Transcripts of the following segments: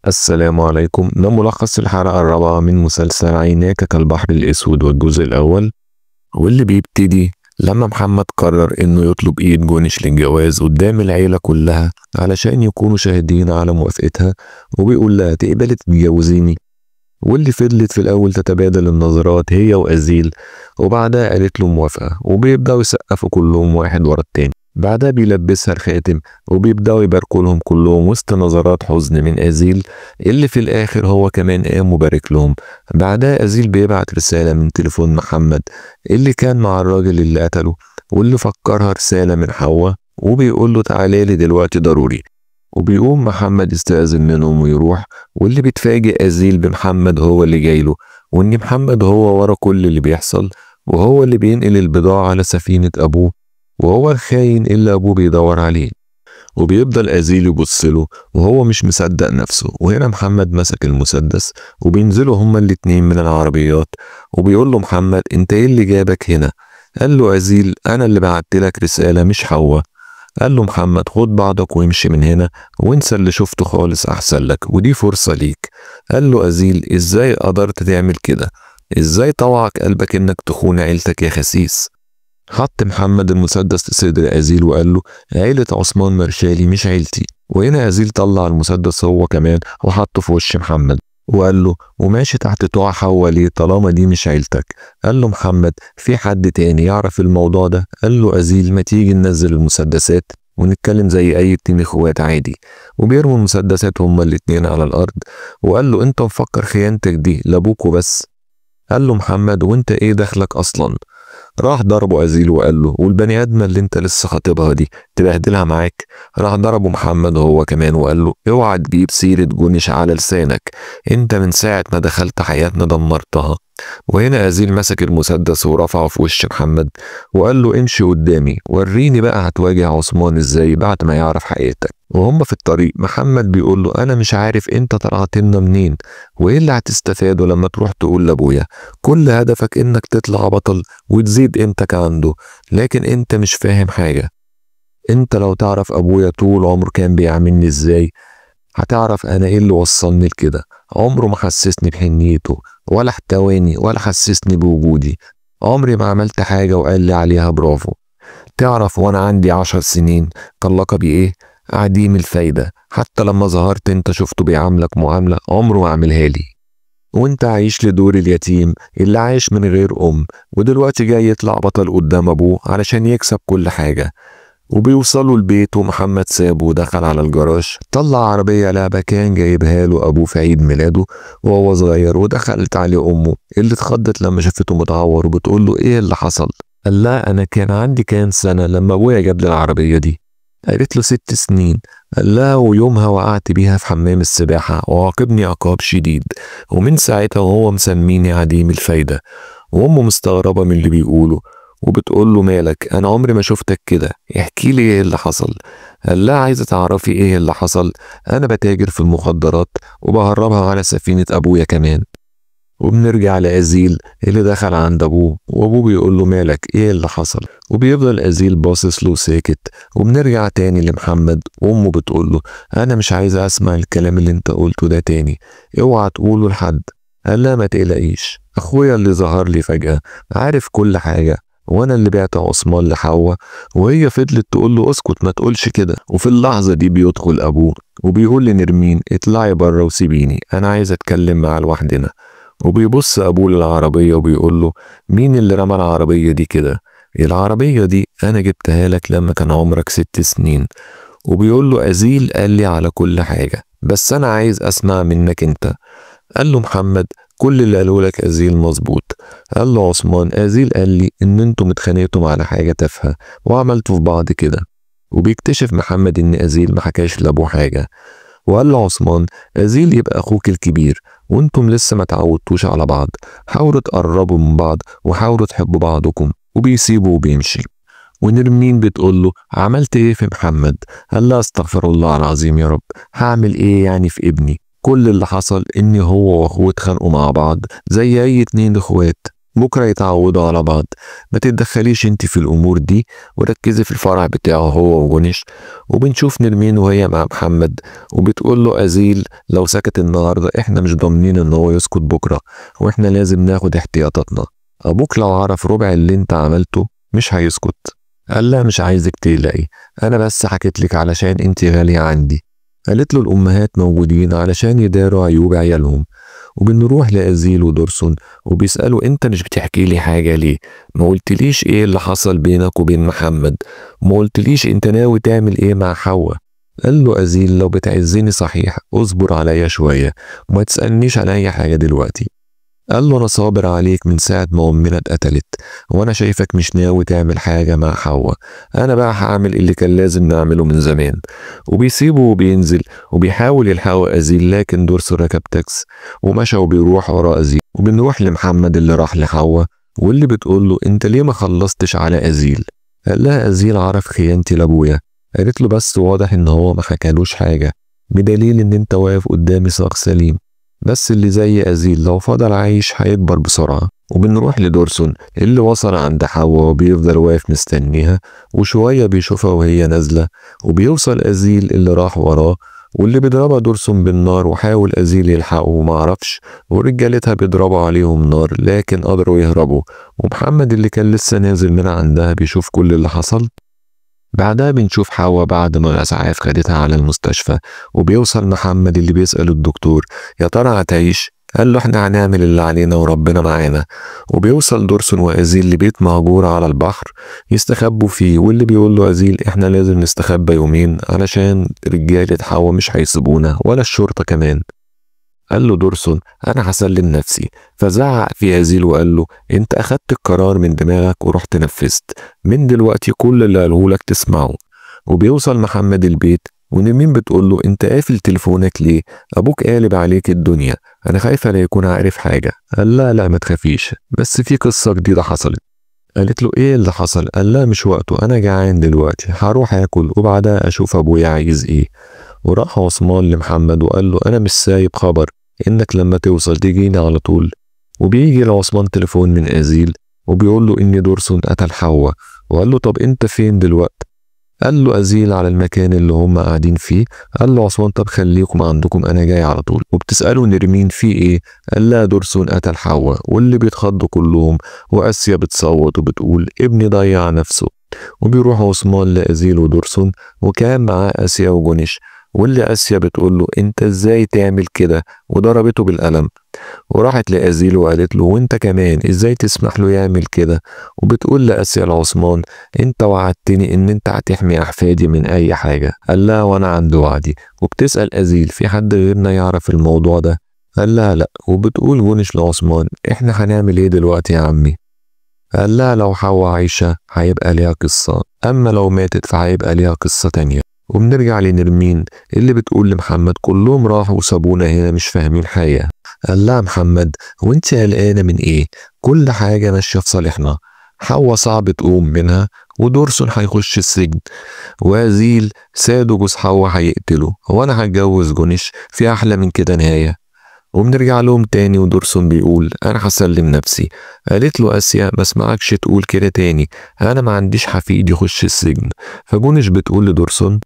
السلام عليكم. ده ملخص الحلقة الرابعة من مسلسل عيناك كالبحر الأسود والجزء الأول، واللي بيبتدي لما محمد قرر إنه يطلب إيد جونش للجواز قدام العيلة كلها علشان يكونوا شاهدين على موافقتها، وبيقول لها تقبلي تتجوزيني؟ واللي فضلت في الأول تتبادل النظرات هي وأزيل، وبعدها قالت له موافقة، وبيبدأوا يسقفوا كلهم واحد ورا التاني. بعدها بيلبسها الخاتم وبيبدأوا يباركوا لهم كلهم وسط نظرات حزن من أزيل، اللي في الآخر هو كمان قام وبارك لهم. بعدها أزيل بيبعت رسالة من تليفون محمد اللي كان مع الراجل اللي قتله، واللي فكرها رسالة من حواء، وبيقول له تعالى لي دلوقتي ضروري. وبيقوم محمد يستأذن منهم ويروح، واللي بيتفاجئ أزيل بمحمد هو اللي جايله، وإن محمد هو ورا كل اللي بيحصل، وهو اللي بينقل البضاعة على سفينة أبوه، وهو الخاين اللي أبوه بيدور عليه. وبيفضل أزيل يبصله وهو مش مصدق نفسه. وهنا محمد مسك المسدس وبينزلوا هما الاتنين من العربيات، وبيقول له محمد انت ايه اللي جابك هنا؟ قال له أزيل انا اللي بعتلك رسالة مش حواء. قال له محمد خد بعضك وامشي من هنا وانسى اللي شفته خالص احسن لك، ودي فرصة ليك. قال له أزيل ازاي قدرت تعمل كده؟ ازاي طوعك قلبك انك تخون عيلتك يا خسيس؟ حط محمد المسدس في صدر أزيل وقال له عيلة عثمان مرشالي مش عيلتي. وهنا أزيل طلع المسدس هو كمان وحطه في وش محمد وقال له وماشي تحت طوع حوا ليه طالما دي مش عيلتك؟ قال له محمد في حد تاني يعرف الموضوع ده؟ قال له أزيل ما تيجي ننزل المسدسات ونتكلم زي أي اتنين اخوات عادي. وبيرموا المسدسات هما الاتنين على الأرض، وقال له انت مفكر خيانتك دي لابوك وبس؟ قال له محمد وانت ايه دخلك اصلا؟ راح ضربه أزيل وقال له والبني آدمة اللي انت لسه خاطبها دي تبهدلها معاك؟ راح ضربه محمد هو كمان وقال له اوعى تجيب سيرة جونش على لسانك، انت من ساعة ما دخلت حياتنا دمرتها. وهنا أزيل مسك المسدس ورفعه في وش محمد وقال له امشي قدامي وريني بقى هتواجه عثمان ازاي بعد ما يعرف حقيقتك. وهم في الطريق محمد بيقول له انا مش عارف انت طلعت لنا منين وايه اللي هتستفاده لما تروح تقول لابويا. كل هدفك انك تطلع بطل وتزيد قيمتك عنده، لكن انت مش فاهم حاجة. انت لو تعرف ابويا طول عمره كان بيعاملني ازاي هتعرف انا ايه اللي وصلني لكده. عمره ما حسسني بحنيته ولا احتواني ولا حسسني بوجودي. عمري ما عملت حاجة وقال لي عليها برافو. تعرف وانا عندي 10 سنين كان لقبي ايه؟ عديم الفايدة. حتى لما ظهرت انت شفته بيعاملك معاملة عمره ما عملها لي. وانت عايش لدور اليتيم اللي عايش من غير ودلوقتي جاي يطلع بطل قدام ابوه علشان يكسب كل حاجة. وبيوصلوا البيت ومحمد سابه ودخل على الجراج، طلع عربية لعبة كان جايبها له أبوه في عيد ميلاده وهو صغير، ودخلت عليه أمه اللي اتخضت لما شافته متعور وبتقول له إيه اللي حصل؟ قال لها أنا كان عندي كام سنة لما أبويا جاب لي العربية دي؟ قالت له 6 سنين. قال لها ويومها وقعت بيها في حمام السباحة وعاقبني عقاب شديد، ومن ساعتها وهو مسميني عديم الفايدة. وأمه مستغربة من اللي بيقوله وبتقول له مالك؟ أنا عمري ما شفتك كده، احكي لي إيه اللي حصل. قال لها عايزة تعرفي إيه اللي حصل؟ أنا بتاجر في المخدرات وبهربها على سفينة أبويا كمان. وبنرجع لأزيل اللي دخل عند أبوه وأبوه بيقول له مالك إيه اللي حصل؟ وبيفضل أزيل باصص له ساكت. وبنرجع تاني لمحمد وأمه بتقول له أنا مش عايزة أسمع الكلام اللي أنت قلته ده تاني، اوعى تقوله لحد. قال لها ما تقلقيش، أخويا اللي ظهر لي فجأة عارف كل حاجة، وانا اللي بعت عثمان لحواء. وهي فضلت تقول له اسكت ما تقولش كده. وفي اللحظة دي بيدخل ابوه وبيقول لنرمين اطلعي بره وسيبيني انا عايز اتكلم معاه لوحدنا. وبيبص ابوه للعربية وبيقول له مين اللي رمى العربية دي كده؟ العربية دي انا جبتها لك لما كان عمرك 6 سنين. وبيقول له أزيل قال لي على كل حاجة بس انا عايز اسمع منك انت. قال له محمد كل اللي قاله لك أزيل مظبوط. قال له عثمان أزيل قال لي إن انتوا متخانقتوا على حاجة تافهة وعملتوا في بعض كده. وبيكتشف محمد إن أزيل ما حكاش لأبوه حاجة. وقال له عثمان أزيل يبقى أخوك الكبير وانتم لسه ما تعودتوش على بعض، حاولوا تقربوا من بعض وحاولوا تحبوا بعضكم. وبيسيبه وبيمشي. ونرمين بتقول له عملت ايه في محمد؟ قال لها استغفر الله العظيم يا رب، هعمل ايه يعني في ابني؟ كل اللي حصل ان هو واخوه اتخانقوا مع بعض زي اي اتنين اخوات، بكرة يتعودوا على بعض. ما تتدخليش انت في الأمور دي وركزي في الفرح بتاعه هو وجونش. وبنشوف نرمين وهي مع محمد وبتقول له أزيل لو سكت النهاردة احنا مش ضامنين ان هو يسكت بكرة، واحنا لازم ناخد احتياطاتنا. أبوك لو عرف ربع اللي انت عملته مش هيسكت. قال لا مش عايزك تقلقي، أنا بس حكيتلك علشان انت غالية عندي. قالت له الأمهات موجودين علشان يداروا عيوب عيالهم. وبنروح لأزيل ودورسون وبيسألوا انت مش بتحكي لي حاجة ليه؟ ما قلتليش ايه اللي حصل بينك وبين محمد؟ ما قلتليش انت ناوي تعمل ايه مع حواء؟ قال له أزيل لو بتعزني صحيح اصبر عليا شوية وما تسألنيش عن اي حاجة دلوقتي. قال له أنا صابر عليك من ساعة ما أمنا اتقتلت، وأنا شايفك مش ناوي تعمل حاجة مع حواء. أنا بقى هعمل اللي كان لازم نعمله من زمان. وبيسيبه وبينزل وبيحاول يلحقوا أزيل، لكن دورس ركب تاكس ومشى وبيروح ورا أزيل. وبنروح لمحمد اللي راح لحواء واللي بتقول له أنت ليه ما خلصتش على أزيل؟ قال لها أزيل عرف خيانتي لأبويا. قالت له بس واضح إن هو ما حكالوش حاجة، بدليل إن أنت واقف قدامي ساق سليم. بس اللي زي أزيل لو فضل عايش هيكبر بسرعة. وبنروح لدورسون اللي وصل عند حواء وبيفضل واقف مستنيها، وشوية بيشوفها وهي نازلة. وبيوصل أزيل اللي راح وراه واللي بيضربها دورسون بالنار، وحاول أزيل يلحقه ومعرفش، ورجالتها بيضربوا عليهم نار لكن قدروا يهربوا. ومحمد اللي كان لسه نازل من عندها بيشوف كل اللي حصل. بعدها بنشوف حواء بعد ما الإسعاف خدتها على المستشفى، وبيوصل محمد اللي بيسأل الدكتور يا ترى هتعيش؟ قال له احنا هنعمل اللي علينا وربنا معانا. وبيوصل دورسون وأزيل لبيت مهجور على البحر يستخبوا فيه، واللي بيقول له أزيل احنا لازم نستخبى يومين علشان رجالة حواء مش هيسيبونا ولا الشرطة كمان. قال له دورسون انا هسلم نفسي. فزعق في أزيل وقال له انت اخدت القرار من دماغك ورحت نفذت، من دلوقتي كل اللي قاله لك تسمعه. وبيوصل محمد البيت ونرمين بتقول له انت قافل تليفونك ليه؟ ابوك قالب عليك الدنيا، انا خايفه لا يكون عارف حاجه. قال لا لا ما تخافيش، بس في قصه جديده حصلت. قالت له ايه اللي حصل؟ قال لا مش وقته، انا جعان دلوقتي هروح اكل وبعدها اشوف ابويا عايز ايه. وراح عثمان لمحمد وقال له انا مش سايب خبر، انك لما توصل تجيني على طول. وبيجي لعثمان تليفون من أزيل وبيقول له ان دورسون قتل حواء، وقال له طب انت فين دلوقتي؟ قال له أزيل على المكان اللي هم قاعدين فيه. قال له عثمان طب خليكم عندكم انا جاي على طول. وبتسأله نرمين في ايه؟ قال لها دورسون قتل حواء، واللي بيتخضوا كلهم وآسيا بتصوت وبتقول ابني ضيع نفسه. وبيروح عثمان لأزيل ودورسون وكان معاه آسيا وجونش، واللي آسيا بتقول له انت ازاي تعمل كده وضربته بالقلم. وراحت لأزيل وقالت له وانت كمان ازاي تسمح له يعمل كده. وبتقول لآسيا لعثمان انت وعدتني ان انت هتحمي احفادي من اي حاجة. قال لها وانا عند وعدي. وبتسأل أزيل في حد غيرنا يعرف الموضوع ده؟ قال لها لا. وبتقول جونش لعثمان احنا هنعمل ايه دلوقتي يا عمي؟ قال لها لو حواء عايشة هيبقى ليها قصة، اما لو ماتت فهيبقى ليها قصة تانية. وبنرجع لنرمين اللي بتقول لمحمد كلهم راحوا وسابونا هنا مش فاهمين حاجة. قال لها محمد وانت قلقانة من ايه؟ كل حاجة ماشية في صالحنا، حواء صعب تقوم منها ودورسون هيخش السجن، وأزيل ساده جوز حواء هيقتله، وانا هتجوز جونش في احلى من كده نهاية. وبنرجع لهم تاني ودورسون بيقول انا هسلم نفسي. قالت له آسيا ما اسمعكش تقول كده تاني، انا ما عنديش حفيد يخش السجن. فجونش بتقول لدورسون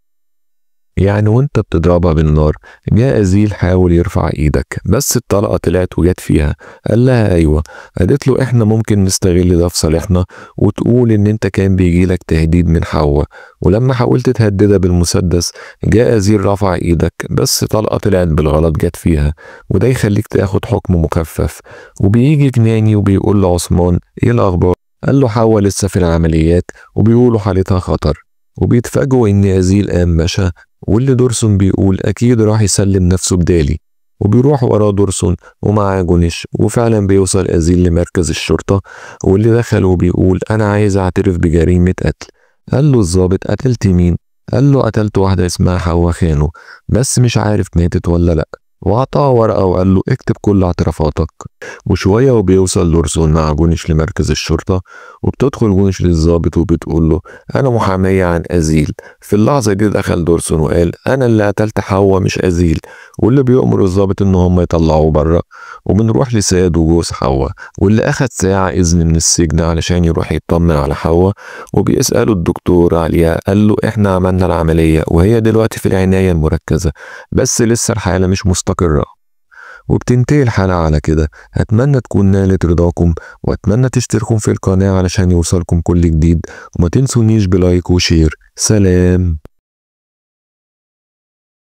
يعني وانت بتضربها بالنار جاء أزيل حاول يرفع ايدك بس الطلقة طلعت وجت فيها؟ قال لها ايوه. قالت له احنا ممكن نستغل ده في صالحنا وتقول ان انت كان بيجيلك تهديد من حواء، ولما حاولت تهددها بالمسدس جاء أزيل رفع ايدك بس طلقة طلعت بالغلط جت فيها، وده يخليك تاخد حكم مخفف. وبيجي جناني وبيقول لعثمان ايه الاخبار؟ قال له حواء لسه في العمليات وبيقولوا حالتها خطر. وبيتفاجئوا ان أزيل قام مشى، واللي دورسون بيقول اكيد راح يسلم نفسه بدالي. وبيروح وراه دورسون ومعاه جونش، وفعلا بيوصل أزيل لمركز الشرطة، واللي دخل وبيقول انا عايز اعترف بجريمة قتل. قال له الضابط قتلت مين؟ قال له قتلت واحدة اسمها حواء خانو بس مش عارف ماتت ولا لا. وعطاه ورقة وقال له اكتب كل اعترافاتك. وشوية وبيوصل دورسون مع جونش لمركز الشرطة، وبتدخل جونش للضابط وبتقول له أنا محامية عن أزيل. في اللحظة دي دخل دورسون وقال أنا اللي قتلت حواء مش أزيل، واللي بيأمر الضابط إن هم يطلعوه بره. وبنروح لساد وجوز حواء، واللي أخد ساعة إذن من السجن علشان يروح يطمن على حواء، وبيسأله الدكتور عليها. قال له إحنا عملنا العملية وهي دلوقتي في العناية المركزة، بس لسه الحالة مش مستقرة. وبتنتهي الحلقة على كده. أتمنى تكون نالت رضاكم، وأتمنى تشتركوا في القناة علشان يوصلكم كل جديد، وما تنسونيش بلايك وشير. سلام.